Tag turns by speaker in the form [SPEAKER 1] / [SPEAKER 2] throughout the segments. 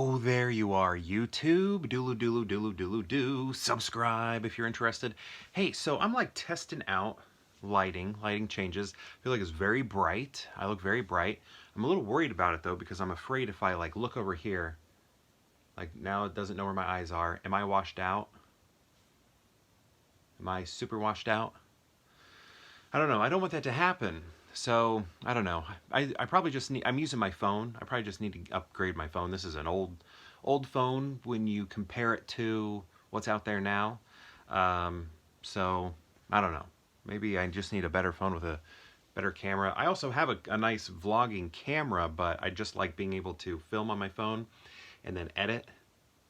[SPEAKER 1] Oh, there you are, YouTube. Doodle doodle doodle doodle doo. Subscribe if you're interested. Hey, so I'm like testing out lighting changes. I feel like it's very bright. I look very bright. I'm a little worried about it though because I'm afraid if I like look over here, like now it doesn't know where my eyes are. Am I washed out? Am I super washed out? I don't know. I don't want that to happen. So I don't know. I probably just need. I'm using my phone. I probably just need to upgrade my phone. This is an old phone when you compare it to what's out there now. So I don't know. Maybe I just need a better phone with a better camera. I also have a nice vlogging camera, but I just like being able to film on my phone and then edit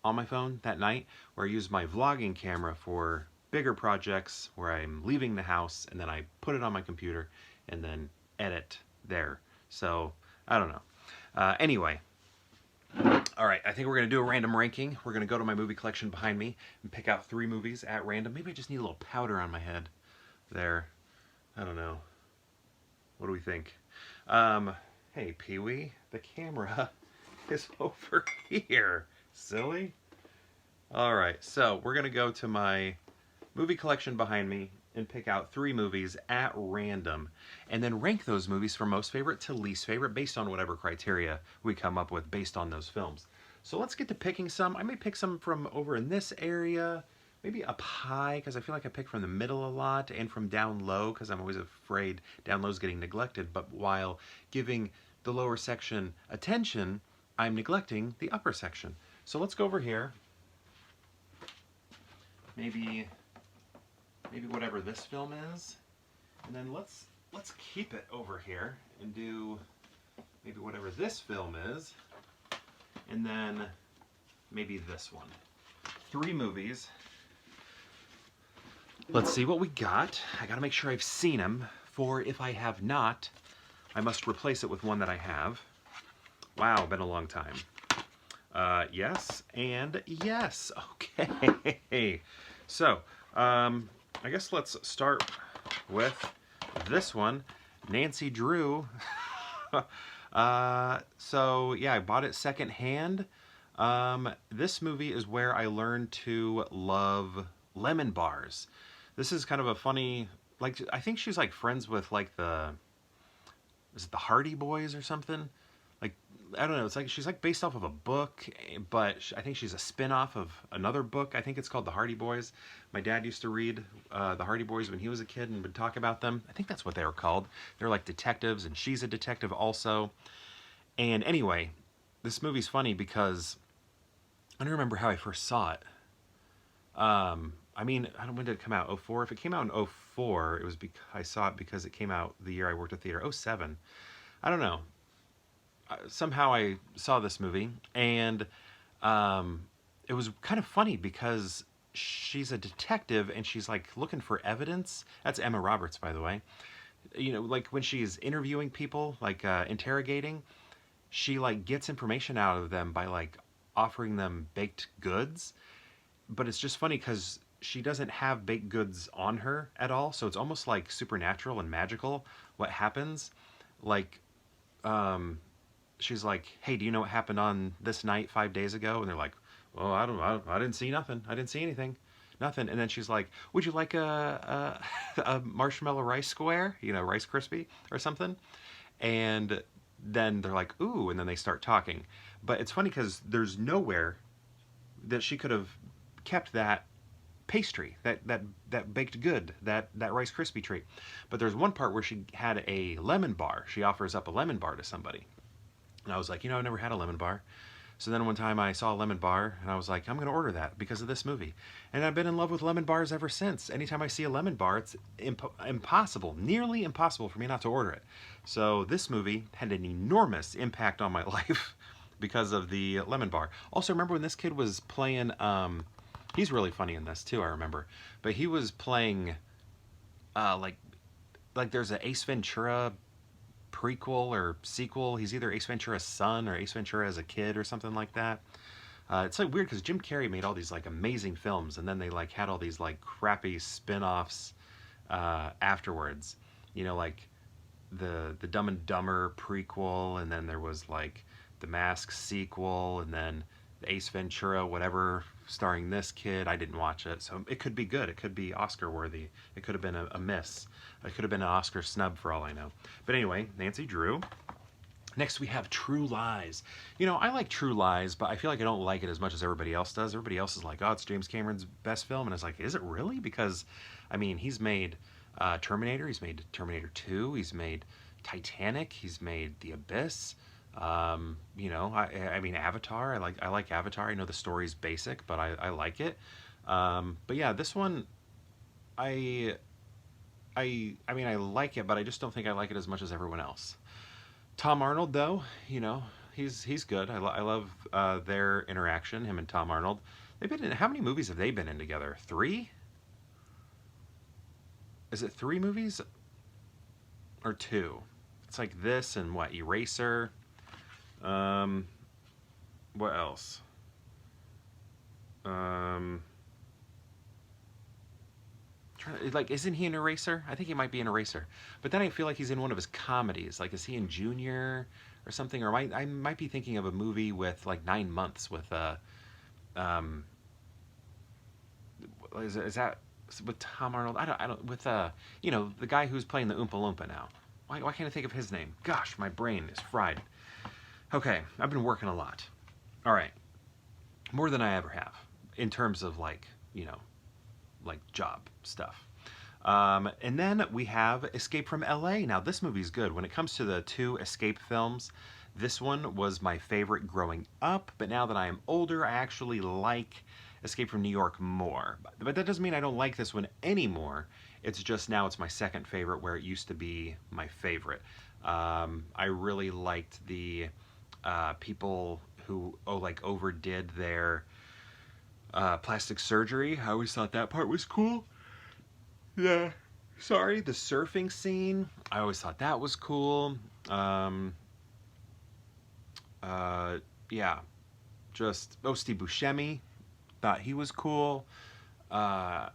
[SPEAKER 1] on my phone that night, where I use my vlogging camera for bigger projects where I'm leaving the house and then I put it on my computer and then edit there. So I don't know. Anyway, all right, I think we're going to do a random ranking. We're going to go to my movie collection behind me and pick out 3 movies at random. Maybe I just need a little powder on my head there. I don't know. What do we think? Hey, Pee-wee, the camera is over here. Silly. All right, so we're going to go to my movie collection behind me and pick out 3 movies at random and then rank those movies from most favorite to least favorite based on whatever criteria we come up with based on those films. So let's get to picking some. I may pick some from over in this area, maybe up high because I feel like I pick from the middle a lot, and from down low because I'm always afraid down low is getting neglected, but while giving the lower section attention, I'm neglecting the upper section. So let's go over here. Maybe whatever this film is, and then let's keep it over here and do maybe whatever this film is, and then maybe this one. 3 movies. Let's see what we got. I gotta make sure I've seen them, for if I have not, I must replace it with one that I have. Wow, been a long time. Yes and yes. Okay. So, I guess let's start with this one, Nancy Drew. So yeah, I bought it secondhand. This movie is where I learned to love lemon bars. This is kind of a funny, like, I think she's like friends with like is it the Hardy Boys or something? Like, I don't know, it's like she's like based off of a book, but I think she's a spin-off of another book. I think it's called The Hardy Boys. My dad used to read The Hardy Boys when he was a kid and would talk about them. I think that's what they were called. They're like detectives, and she's a detective also. And anyway, this movie's funny because I don't remember how I first saw it. I mean, I don't, when did it come out? 04? If it came out in 04, it was because I saw it because it came out the year I worked at theater. 07. I don't know. Somehow I saw this movie, and it was kind of funny because she's a detective and she's like looking for evidence. That's Emma Roberts, by the way. You know, like when she's interviewing people, like interrogating, she like gets information out of them by like offering them baked goods. But it's just funny because she doesn't have baked goods on her at all, so it's almost like supernatural and magical what happens. Like, she's like, "Hey, do you know what happened on this night 5 days ago?" And they're like, "Well, I didn't see nothing. I didn't see anything, nothing." And then she's like, "Would you like a marshmallow rice square, you know, Rice Krispie or something?" And then they're like, "Ooh," and then they start talking. But it's funny because there's nowhere that she could have kept that pastry, that baked good, that Rice Krispie treat. But there's one part where she had a lemon bar. She offers up a lemon bar to somebody. And I was like, you know, I've never had a lemon bar. So then one time I saw a lemon bar and I was like, I'm going to order that because of this movie. And I've been in love with lemon bars ever since. Anytime I see a lemon bar, it's impossible, nearly impossible for me not to order it. So this movie had an enormous impact on my life because of the lemon bar. Also, remember when this kid was playing, he's really funny in this too, I remember. But he was playing, like there's an Ace Ventura prequel or sequel. He's either Ace Ventura's son or Ace Ventura as a kid or something like that. It's like weird because Jim Carrey made all these like amazing films, and then they like had all these like crappy spin-offs afterwards. You know, like the Dumb and Dumber prequel, and then there was like the Mask sequel, and then Ace Ventura, whatever, starring this kid. I didn't watch it, so it could be good. It could be Oscar worthy. It could have been a miss. It could have been an Oscar snub for all I know. But anyway, Nancy Drew. Next we have True Lies. You know, I like True Lies, but I feel like I don't like it as much as everybody else does. Everybody else is like, oh, it's James Cameron's best film. And it's like, is it really? Because, I mean, he's made Terminator. He's made Terminator 2. He's made Titanic. He's made The Abyss. You know, I mean, Avatar. I like Avatar. I know the story's basic, but I like it. But yeah, this one, I mean, I like it, but I just don't think I like it as much as everyone else. Tom Arnold, though, you know, he's good. I love their interaction, him and Tom Arnold. They've been in, how many movies have they been in together? 3? Is it 3 movies or 2? It's like this and what, Eraser. Um, what else? Um, like, isn't he an Eraser? I think he might be an Eraser. But then I feel like he's in one of his comedies. Like, is he in Junior or something? Or I might be thinking of a movie with like 9 Months with um, is that with Tom Arnold? I don't with you know, the guy who's playing the Oompa Loompa now. Why can't I think of his name? Gosh, my brain is fried. Okay, I've been working a lot. All right, more than I ever have in terms of like, you know, like job stuff. And then we have Escape from LA. Now, this movie's good. When it comes to the 2 escape films, this one was my favorite growing up, but now that I am older, I actually like Escape from New York more. But that doesn't mean I don't like this one anymore. It's just now it's my second favorite where it used to be my favorite. I really liked the people who like overdid their plastic surgery. I always thought that part was cool. Yeah. Sorry, the surfing scene. I always thought that was cool. Um, yeah, just Steve Buscemi. Thought he was cool. Uh,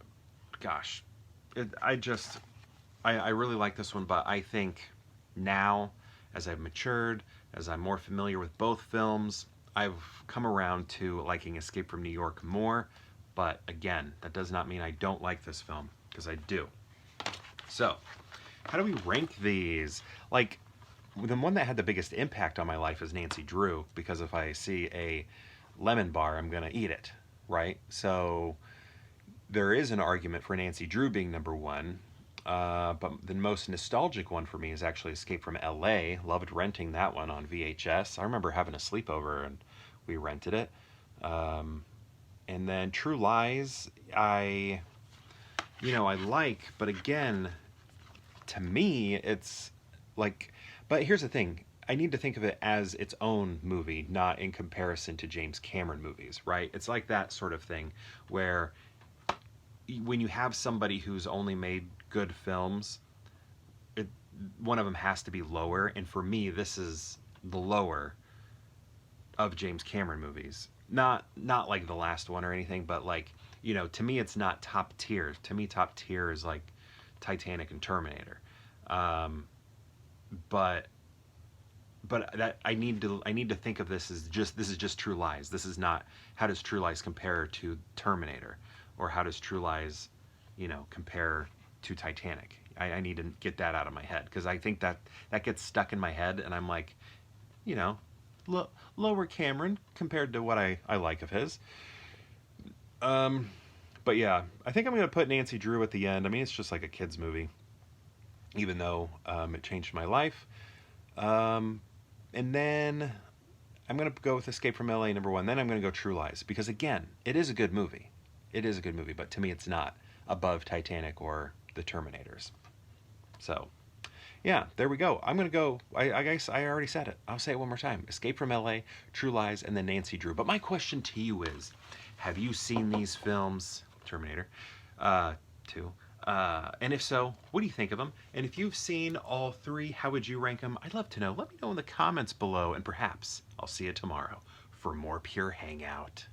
[SPEAKER 1] gosh, I just, I really like this one, but I think now, as I've matured, as I'm more familiar with both films, I've come around to liking Escape from New York more. But again, that does not mean I don't like this film, because I do. So, how do we rank these? Like, the one that had the biggest impact on my life is Nancy Drew, because if I see a lemon bar, I'm going to eat it, right? So, there is an argument for Nancy Drew being number 1. But the most nostalgic one for me is actually Escape from LA. Loved renting that one on VHS. I remember having a sleepover and we rented it. And then True Lies, I like, but again, to me, it's like, but here's the thing. I need to think of it as its own movie, not in comparison to James Cameron movies, right? It's like that sort of thing where when you have somebody who's only made good films, one of them has to be lower, and for me, this is the lower of James Cameron movies. Not like the last one or anything, but like, to me, it's not top tier. To me, top tier is like Titanic and Terminator. But that I need to think of this as this is just True Lies. This is not, how does True Lies compare to Terminator, or how does True Lies, compare to Titanic. I need to get that out of my head, because I think that gets stuck in my head, and I'm like, lower Cameron compared to what I like of his. But yeah, I think I'm going to put Nancy Drew at the end. I mean, it's just like a kid's movie, even though it changed my life. And then I'm going to go with Escape from LA number 1. Then I'm going to go True Lies, because again, it is a good movie. It is a good movie, but to me it's not above Titanic or the Terminators. So, yeah, there we go. I'm going to go, I guess I already said it. I'll say it one more time. Escape from LA, True Lies, and then Nancy Drew. But my question to you is, have you seen these films, Terminator 2? And if so, what do you think of them? And if you've seen all 3, how would you rank them? I'd love to know. Let me know in the comments below, and perhaps I'll see you tomorrow for more Pure Hangout.